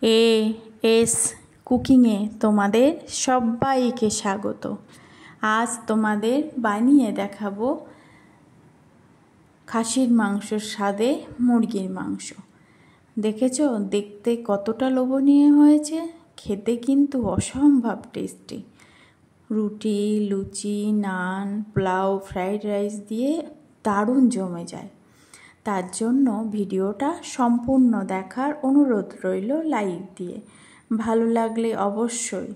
A S কুকিংয়ে তোমাদের সবাইকে স্বাগত। আজ তোমাদের বানিয়ে দেখাবো খাসির মাংসের স্বাদে মুরগির মাংস। দেখেছো দেখতে কতটা লোভনীয় হয়েছে, খেতে কিন্তু অসম্ভব টেস্টি। রুটি, লুচি, নান, পোলাও, ফ্রাইড রাইস দিয়ে দারুণ জমে যায়। তার জন্য ভিডিওটা সম্পূর্ণ দেখার অনুরোধ রইল লাইক দিয়ে। ভালো লাগলে অবশ্যই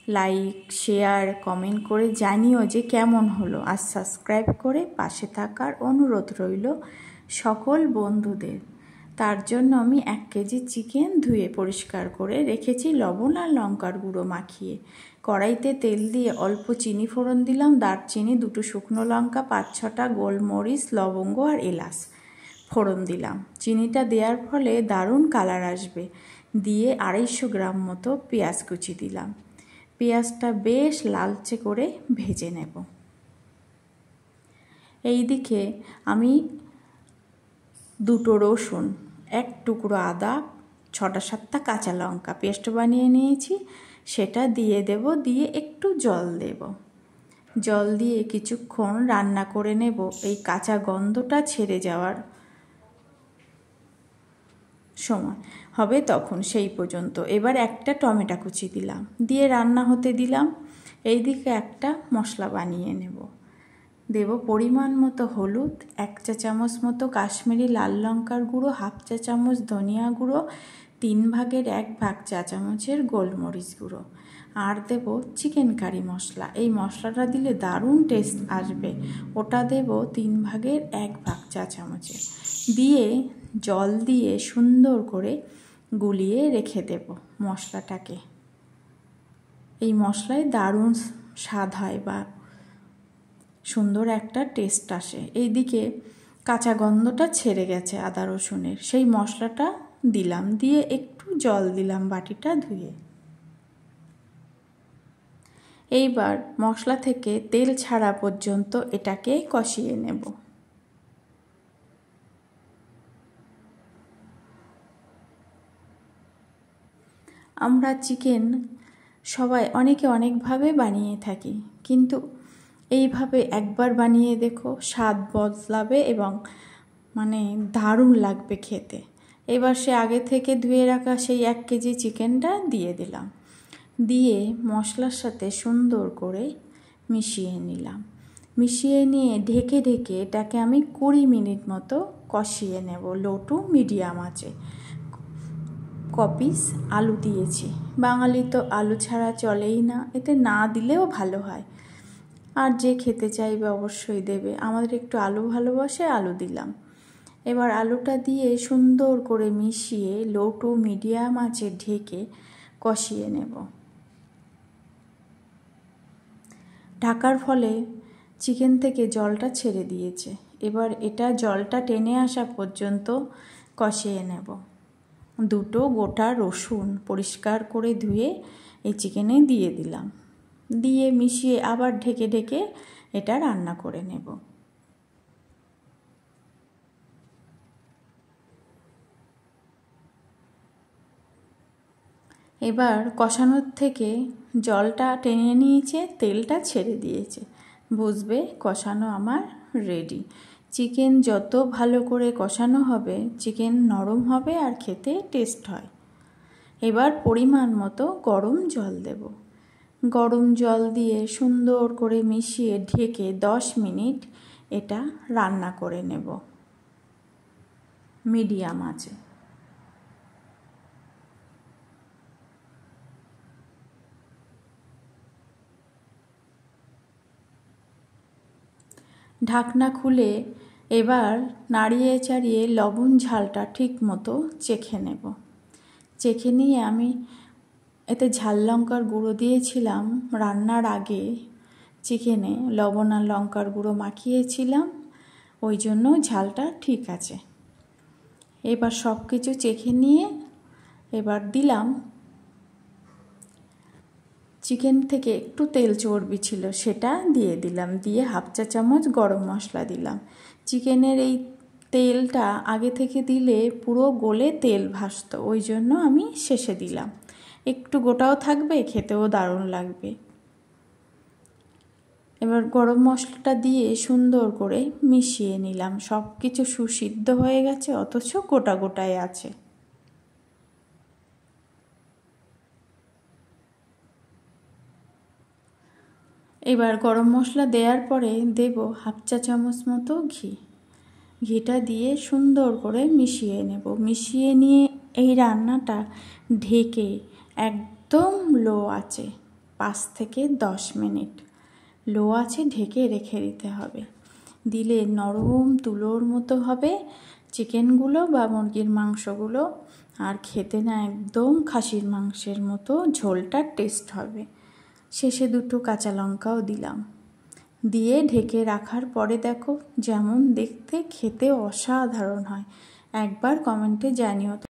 লাইক, শেয়ার, কমেন্ট করে জানিও যে কেমন হলো। আর সাবস্ক্রাইব করে পাশে থাকার অনুরোধ রইল সকল বন্ধুদের। তার জন্য আমি 1 কেজি চিকেন ধুয়ে পরিষ্কার করে রেখেছি লবণ আর লঙ্কার গুঁড়ো মাখিয়ে। কড়াইতে তেল দিয়ে অল্প চিনি ফোড়ন দিলাম, দারচিনি, 2টো শুকনো লঙ্কা, 5-6টা গোলমরিচ, লবঙ্গ আর এলাচ ফোড়ন দিলাম। চিনিটা দেওয়ার ফলে দারুণ কালার আসবে। দিয়ে 250 গ্রাম মতো পেঁয়াজ কুচি দিলাম। পেঁয়াজটা বেশ লালচে করে ভেজে নেব। এইদিকে আমি 2টো রসুন, 1 টুকরো আদা, 6টা-7টা কাঁচা লঙ্কা পেস্ট বানিয়ে নিয়েছি, সেটা দিয়ে দেব। দিয়ে একটু জল দেব। জল দিয়ে কিছুক্ষণ রান্না করে নেব এই কাঁচা গন্ধটা ছেড়ে যাওয়ার সময় হবে, তখন সেই পর্যন্ত। এবার একটা টমেটো কুচি দিলাম, দিয়ে রান্না হতে দিলাম। এইদিকে একটা মশলা বানিয়ে নেব। দেব পরিমাণ মতো হলুদ, 1 চা চামচ মতো কাশ্মীরি লাল লঙ্কার গুঁড়ো, 1/2 চা চামচ ধনিয়া গুঁড়ো, 1/3 চা চামচের গোলমরিচ গুঁড়ো, আর দেব চিকেন কারি মশলা। এই মশলাটা দিলে দারুণ টেস্ট আসবে। ওটা দেব 1/3 চা চামচের। দিয়ে জল দিয়ে সুন্দর করে গুলিয়ে রেখে দেব মশলাটাকে। এই মশলায় দারুণ স্বাদ হয় বা সুন্দর একটা টেস্ট আসে। এইদিকে কাঁচা গন্ধটা ছেড়ে গেছে আদা রসুনের, সেই মশলাটা দিলাম। দিয়ে একটু জল দিলাম বাটিটা ধুয়ে। এইবার মশলা থেকে তেল ছাড়া পর্যন্ত এটাকে কষিয়ে নেব। আমরা চিকেন সবাই অনেকে অনেকভাবে বানিয়ে থাকি, কিন্তু এইভাবে একবার বানিয়ে দেখো, স্বাদ বদলাবে এবং দারুণ লাগবে খেতে। এবার সে আগে থেকে ধুয়ে রাখা সেই 1 কেজি চিকেনটা দিয়ে দিলাম। দিয়ে মশলার সাথে সুন্দর করে মিশিয়ে নিলাম। মিশিয়ে নিয়ে ঢেকে ঢেকে এটাকে আমি 20 মিনিট মতো কষিয়ে নেব লো টু মিডিয়াম আঁচে। কপিস আলু দিয়েছি, বাঙালি তো আলু ছাড়া চলেই না, এতে না দিলেও ভালো হয়। আর যে খেতে চাইবে অবশ্যই দেবে। আমাদের একটু আলু ভালোবাসে, আলু দিলাম। এবার আলুটা দিয়ে সুন্দর করে মিশিয়ে লো টু মিডিয়াম আঁচে ঢেকে কষিয়ে নেব। ঢাকার ফলে চিকেন থেকে জলটা ছেড়ে দিয়েছে। এবার এটা জলটা টেনে আসা পর্যন্ত কষিয়ে নেব। 2টো গোটা রসুন পরিষ্কার করে ধুয়ে এই চিকেনে দিয়ে দিলাম। দিয়ে মিশিয়ে আবার ঢেকে ঢেকে এটা রান্না করে নেব। এবার কষানোর থেকে জলটা টেনে নিয়েছে, তেলটা ছেড়ে দিয়েছে, বুঝবে কষানো আমার রেডি। চিকেন যত ভালো করে কষানো হবে চিকেন নরম হবে আর খেতে টেস্ট হয়। এবার পরিমাণ মতো গরম জল দেব। গরম জল দিয়ে সুন্দর করে মিশিয়ে ঢেকে 10 মিনিট এটা রান্না করে নেব মিডিয়াম আঁচে। ঢাকনা খুলে এবার নাড়িয়ে চাড়িয়ে লবণ ঝালটা ঠিক মতো চেখে নেব। চেখে নিয়ে আমি এতে ঝাল লঙ্কার গুঁড়ো দিয়েছিলাম রান্নার আগে। চিকেনে লবণ আর লঙ্কার গুঁড়ো মাখিয়েছিলাম, ওই জন্য ঝালটা ঠিক আছে। এবার সব কিছু চেখে নিয়ে এবার দিলাম চিকেন থেকে একটু তেল চর্বি ছিল, সেটা দিয়ে দিলাম। দিয়ে 1/2 চা চামচ গরম মশলা দিলাম। চিকেনের এই তেলটা আগে থেকে দিলে পুরো গলে তেল ভাসতো, ওই জন্য আমি শেষে দিলাম। একটু গোটাও থাকবে, খেতেও দারুণ লাগবে। এবার গরম মশলাটা দিয়ে সুন্দর করে মিশিয়ে নিলাম। সব কিছু সুসিদ্ধ হয়ে গেছে, অথচ গোটা গোটায় আছে। এবার গরম মশলা দেওয়ার পরে দেব 1/2 চা চামচ মতো ঘি। ঘিটা দিয়ে সুন্দর করে মিশিয়ে নেব। মিশিয়ে নিয়ে এই রান্নাটা ঢেকে একদম লো আছে 5 থেকে 10 মিনিট লো আছে ঢেকে রেখে দিতে হবে। দিলে নরম তুলোর মতো হবে চিকেনগুলো বা মুরগির মাংসগুলো, আর খেতে না একদম খাসির মাংসের মতো ঝোলটা টেস্ট হবে। শেষে 2টো কাঁচা লঙ্কাও দিলাম। দিয়ে ঢেকে রাখার পরে দেখো যেমন দেখতে, খেতে অসাধারণ হয়। একবার কমেন্টে জানিও।